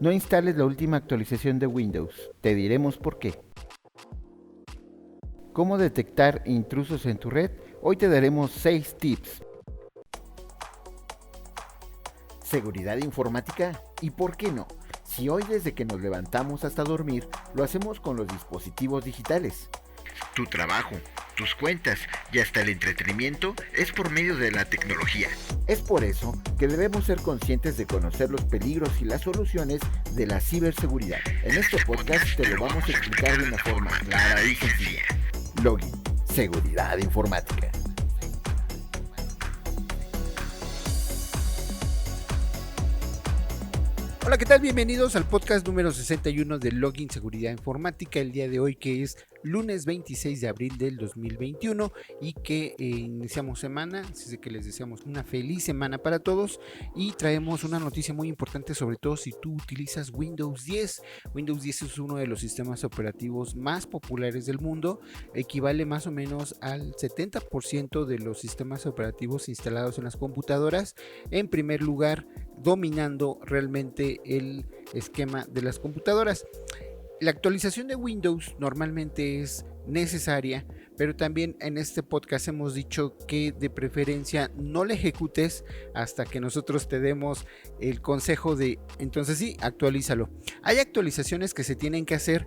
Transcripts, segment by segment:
No instales la última actualización de Windows. Te diremos por qué. ¿Cómo detectar intrusos en tu red? Hoy te daremos 6 tips. Seguridad informática y por qué no. Si hoy desde que nos levantamos hasta dormir lo hacemos con los dispositivos digitales. Tu trabajo, tus cuentas y hasta el entretenimiento es por medio de la tecnología. Es por eso que debemos ser conscientes de conocer los peligros y las soluciones de la ciberseguridad. En este podcast te lo vamos a explicar de una forma clara y sencilla. Login, seguridad informática. Hola, ¿qué tal? Bienvenidos al podcast número 61 de Login Seguridad Informática. El día de hoy, que es lunes 26 de abril del 2021 y que iniciamos semana, así que les deseamos una feliz semana para todos y traemos una noticia muy importante, sobre todo si tú utilizas Windows 10. Windows 10 es uno de los sistemas operativos más populares del mundo, equivale más o menos al 70% de los sistemas operativos instalados en las computadoras. En primer lugar, dominando realmente el esquema de las computadoras. La actualización de Windows normalmente es necesaria, pero también en este podcast hemos dicho que de preferencia no la ejecutes hasta que nosotros te demos el consejo de entonces sí, actualízalo. Hay actualizaciones que se tienen que hacer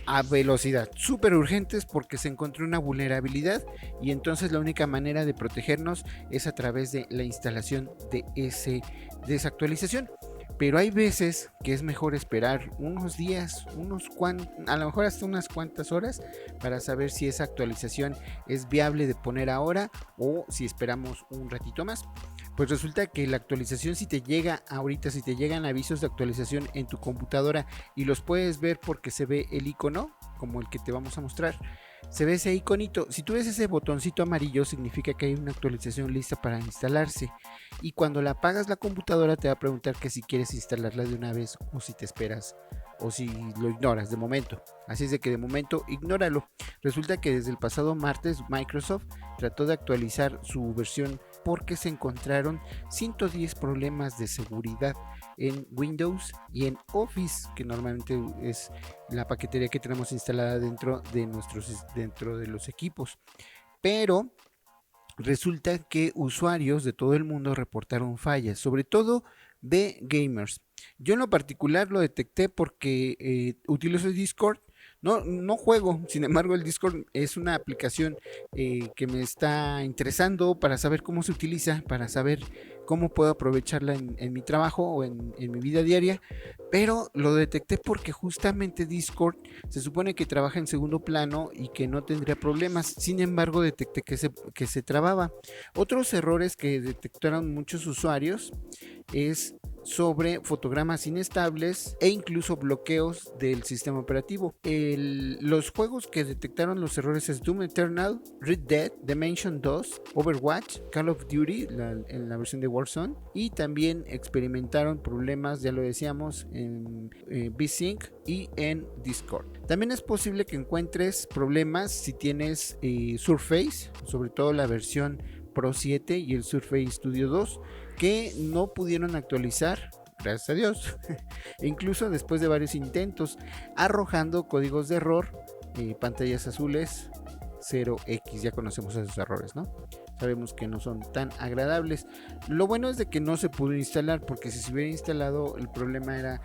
a velocidad, súper urgentes porque se encontró una vulnerabilidad y entonces la única manera de protegernos es a través de la instalación de esa actualización. Pero hay veces que es mejor esperar unos días, a lo mejor hasta unas cuantas horas para saber si esa actualización es viable de poner ahora o si esperamos un ratito más. Pues resulta que la actualización, si te llega ahorita, si te llegan avisos de actualización en tu computadora y los puedes ver porque se ve el icono, como el que te vamos a mostrar, se ve ese iconito. Si tú ves ese botoncito amarillo, significa que hay una actualización lista para instalarse. Y cuando la apagas la computadora te va a preguntar que si quieres instalarla de una vez o si te esperas o si lo ignoras de momento. Así es de que de momento ignóralo. Resulta que desde el pasado martes Microsoft trató de actualizar su versión porque se encontraron 110 problemas de seguridad en Windows y en Office, que normalmente es la paquetería que tenemos instalada dentro de los equipos. Pero resulta que usuarios de todo el mundo reportaron fallas, sobre todo de gamers. Yo en lo particular lo detecté porque utilizo Discord. No juego, sin embargo el Discord es una aplicación que me está interesando para saber cómo se utiliza, para saber cómo puedo aprovecharla en mi trabajo o en mi vida diaria, pero lo detecté porque justamente Discord se supone que trabaja en segundo plano y que no tendría problemas. Sin embargo, detecté que se trababa. Otros errores que detectaron muchos usuarios es sobre fotogramas inestables e incluso bloqueos del sistema operativo. Los juegos que detectaron los errores es Doom Eternal, Red Dead, Dimension 2, Overwatch, Call of Duty en la versión de Warzone, y también experimentaron problemas, ya lo decíamos, en VSync y en Discord. También es posible que encuentres problemas si tienes Surface, sobre todo la versión Pro 7 y el Surface Studio 2, que no pudieron actualizar, gracias a Dios, incluso después de varios intentos, arrojando códigos de error, pantallas azules 0x. Ya conocemos esos errores, ¿no? Sabemos que no son tan agradables. Lo bueno es de que no se pudo instalar, porque si se hubiera instalado, el problema era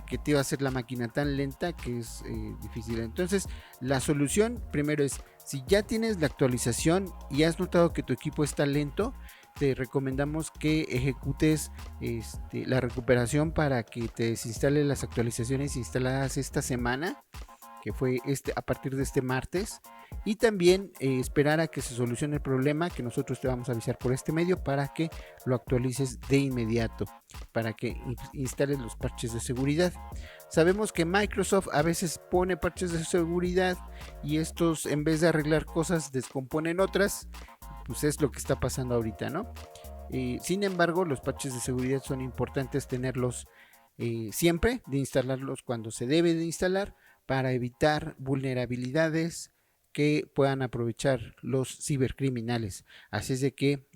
que te iba a hacer la máquina tan lenta que es difícil. Entonces la solución primero es, si ya tienes la actualización y has notado que tu equipo está lento, te recomendamos que ejecutes la recuperación para que te desinstale las actualizaciones instaladas esta semana, que fue a partir de este martes, y también esperar a que se solucione el problema, que nosotros te vamos a avisar por este medio para que lo actualices de inmediato, para que instales los parches de seguridad. Sabemos que Microsoft a veces pone parches de seguridad y estos, en vez de arreglar cosas, descomponen otras. Pues es lo que está pasando ahorita, ¿no? Sin embargo, los parches de seguridad son importantes tenerlos siempre, de instalarlos cuando se debe de instalar, para evitar vulnerabilidades que puedan aprovechar los cibercriminales. Así es de que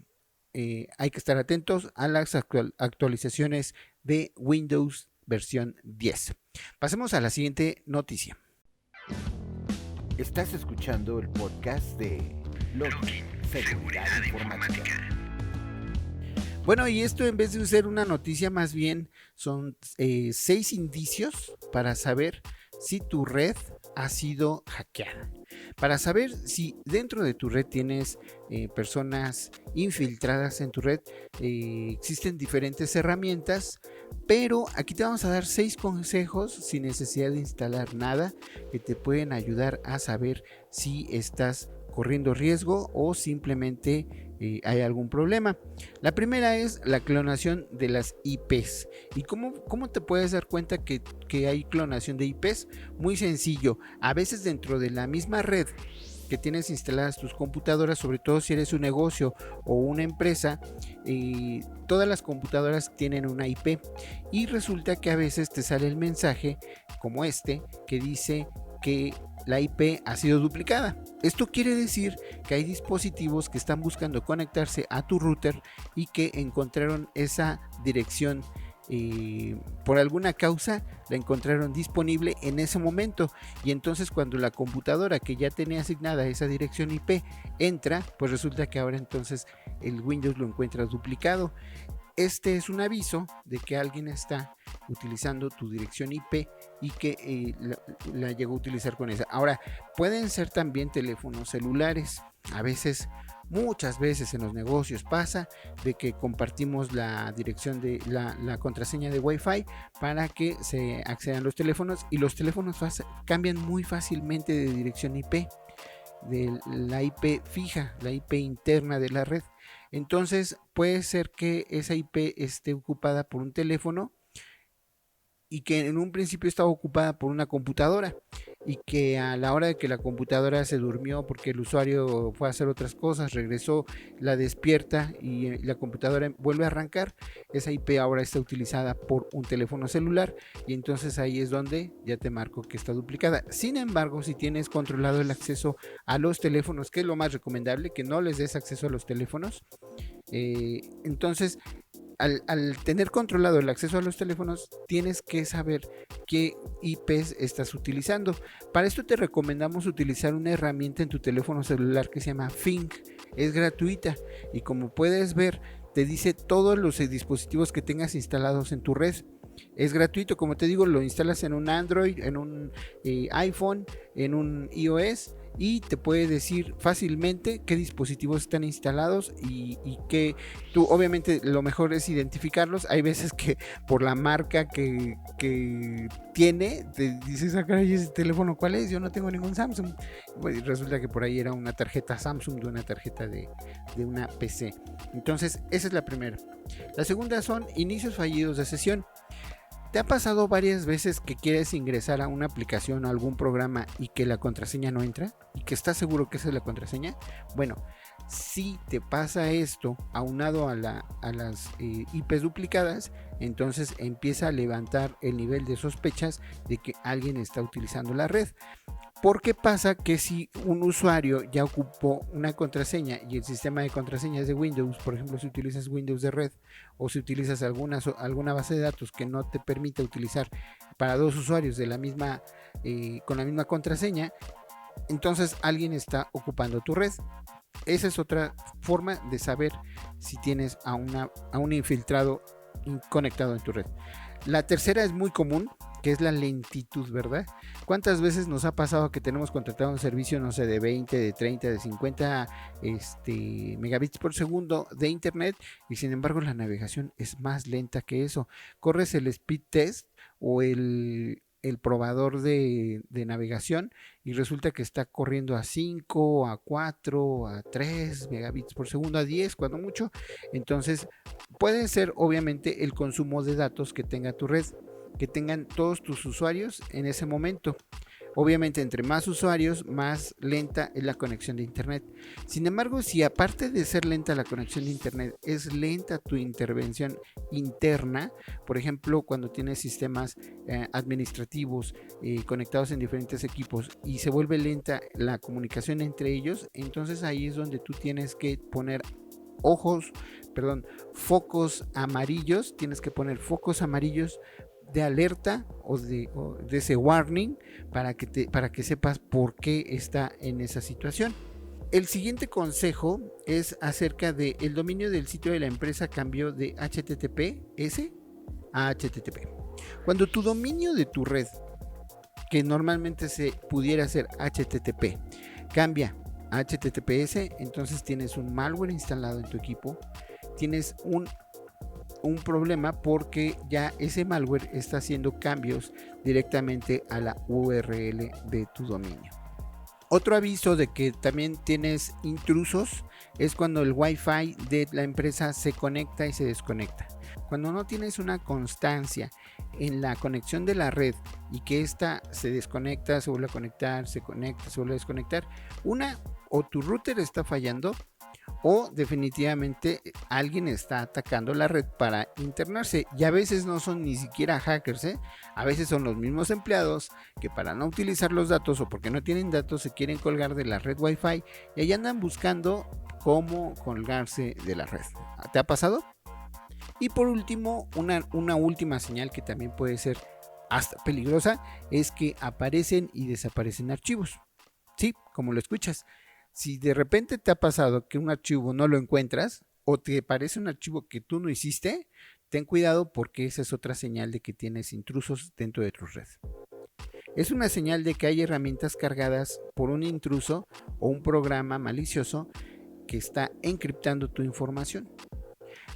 hay que estar atentos a las actualizaciones de Windows versión 10. Pasemos a la siguiente noticia. Estás escuchando el podcast de Login Seguridad Informática. Bueno, y esto en vez de ser una noticia, más bien son 6 indicios para saber si tu red ha sido hackeada. Para saber si dentro de tu red tienes personas infiltradas en tu red, existen diferentes herramientas, pero aquí te vamos a dar 6 consejos sin necesidad de instalar nada que te pueden ayudar a saber si estás corriendo riesgo o simplemente hay algún problema. La primera es la clonación de las IPs. ¿Y cómo te puedes dar cuenta que hay clonación de IPs? Muy sencillo. A veces dentro de la misma red que tienes instaladas tus computadoras, sobre todo si eres un negocio o una empresa, todas las computadoras tienen una IP y resulta que a veces te sale el mensaje como este que dice que la IP ha sido duplicada. Esto quiere decir que hay dispositivos que están buscando conectarse a tu router y que encontraron esa dirección, por alguna causa la encontraron disponible en ese momento, y entonces cuando la computadora que ya tenía asignada esa dirección IP entra, pues resulta que ahora entonces el Windows lo encuentra duplicado. Este es un aviso de que alguien está utilizando tu dirección IP y que la llegó a utilizar con esa. Ahora, pueden ser también teléfonos celulares. A veces, muchas veces en los negocios pasa de que compartimos la dirección de la contraseña de Wi-Fi para que se accedan los teléfonos, y los teléfonos cambian muy fácilmente de dirección IP, de la IP fija, la IP interna de la red. Entonces puede ser que esa IP esté ocupada por un teléfono y que en un principio estaba ocupada por una computadora, y que a la hora de que la computadora se durmió porque el usuario fue a hacer otras cosas, regresó, la despierta y la computadora vuelve a arrancar, esa IP ahora está utilizada por un teléfono celular, y entonces ahí es donde ya te marco que está duplicada. Sin embargo, si tienes controlado el acceso a los teléfonos, que es lo más recomendable, que no les des acceso a los teléfonos, entonces al tener controlado el acceso a los teléfonos, tienes que saber qué IPs estás utilizando. Para esto te recomendamos utilizar una herramienta en tu teléfono celular que se llama Fink. Es gratuita y, como puedes ver, te dice todos los dispositivos que tengas instalados en tu red. Es gratuito, como te digo, lo instalas en un Android, en un iPhone, en un iOS, y te puede decir fácilmente qué dispositivos están instalados y que tú, obviamente, lo mejor es identificarlos. Hay veces que por la marca que tiene, te dices, caray, ¿ese teléfono cuál es? Yo no tengo ningún Samsung. Pues resulta que por ahí era una tarjeta Samsung de una tarjeta de una PC. Entonces, esa es la primera. La segunda son inicios fallidos de sesión. ¿Te ha pasado varias veces que quieres ingresar a una aplicación o algún programa y que la contraseña no entra? ¿Y que estás seguro que esa es la contraseña? Bueno, si te pasa esto aunado a las IPs duplicadas, entonces empieza a levantar el nivel de sospechas de que alguien está utilizando la red. Porque pasa que si un usuario ya ocupó una contraseña y el sistema de contraseñas de Windows, por ejemplo, si utilizas Windows de red o si utilizas alguna base de datos que no te permite utilizar para dos usuarios de la misma, con la misma contraseña, entonces alguien está ocupando tu red. Esa es otra forma de saber si tienes a un infiltrado conectado en tu red. La tercera es muy común, que es la lentitud, ¿verdad? ¿Cuántas veces nos ha pasado que tenemos contratado un servicio, no sé, de 20, de 30, de 50 megabits por segundo de internet, y sin embargo la navegación es más lenta que eso? Corres el speed test o el probador de navegación y resulta que está corriendo a 5, a 4, a 3 megabits por segundo, a 10 cuando mucho. Entonces puede ser obviamente el consumo de datos que tenga tu red, que tengan todos tus usuarios en ese momento. Obviamente, entre más usuarios, más lenta es la conexión de internet. Sin embargo, si aparte de ser lenta la conexión de internet, es lenta tu intervención interna, por ejemplo, cuando tienes sistemas administrativos conectados en diferentes equipos y se vuelve lenta la comunicación entre ellos, entonces ahí es donde tú tienes que poner focos amarillos. Tienes que poner focos amarillos de alerta o de ese warning para que sepas por qué está en esa situación. El siguiente consejo es acerca de el dominio del sitio de la empresa cambió de HTTPS a HTTP. Cuando tu dominio de tu red, que normalmente se pudiera ser HTTP, cambia a HTTPS, entonces tienes un malware instalado en tu equipo, tienes un problema porque ya ese malware está haciendo cambios directamente a la URL de tu dominio. Otro aviso de que también tienes intrusos es cuando el Wi-Fi de la empresa se conecta y se desconecta. Cuando no tienes una constancia en la conexión de la red y que ésta se desconecta, se vuelve a conectar, se conecta, se vuelve a desconectar, o tu router está fallando o definitivamente alguien está atacando la red para internarse, y a veces no son ni siquiera hackers, a veces son los mismos empleados que para no utilizar los datos o porque no tienen datos se quieren colgar de la red Wi-Fi y ahí andan buscando cómo colgarse de la red. ¿Te ha pasado? Y por último, una última señal que también puede ser hasta peligrosa es que aparecen y desaparecen archivos. Sí, como lo escuchas. Si de repente te ha pasado que un archivo no lo encuentras o te parece un archivo que tú no hiciste, ten cuidado porque esa es otra señal de que tienes intrusos dentro de tu red. Es una señal de que hay herramientas cargadas por un intruso o un programa malicioso que está encriptando tu información.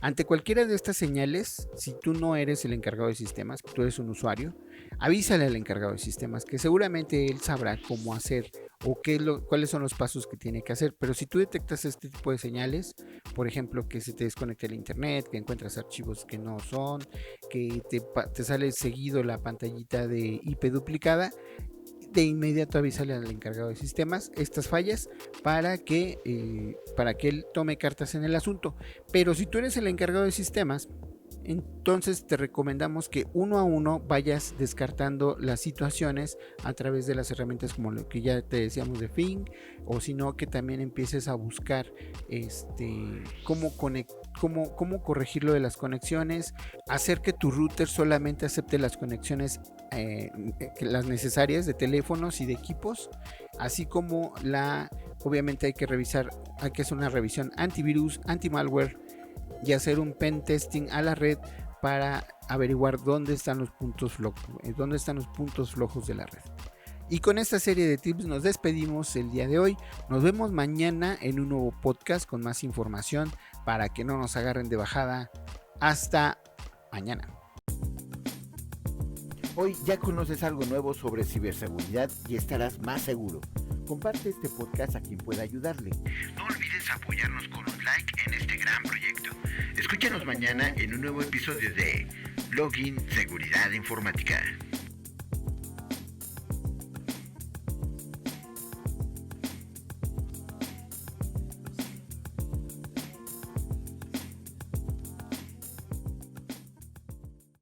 Ante cualquiera de estas señales, si tú no eres el encargado de sistemas, tú eres un usuario, avísale al encargado de sistemas que seguramente él sabrá cómo hacer o cuáles son los pasos que tiene que hacer. Pero si tú detectas este tipo de señales, por ejemplo, que se te desconecte el internet, que encuentras archivos que no son, que te sale seguido la pantallita de IP duplicada, de inmediato avísale al encargado de sistemas estas fallas para que él tome cartas en el asunto. Pero si tú eres el encargado de sistemas, entonces te recomendamos que uno a uno vayas descartando las situaciones a través de las herramientas como lo que ya te decíamos de Fing, o si no que también empieces a buscar cómo corregir lo de las conexiones, hacer que tu router solamente acepte las conexiones las necesarias de teléfonos y de equipos, así como obviamente hay que hacer una revisión antivirus, anti-malware y hacer un pen testing a la red para averiguar dónde están los puntos flojos de la red. Y con esta serie de tips nos despedimos el día de hoy. Nos vemos mañana en un nuevo podcast con más información para que no nos agarren de bajada. Hasta mañana. Hoy ya conoces algo nuevo sobre ciberseguridad y estarás más seguro. Comparte este podcast a quien pueda ayudarle. No olvides apoyarnos con un like en este gran proyecto. Escúchanos mañana en un nuevo episodio de Login Seguridad Informática.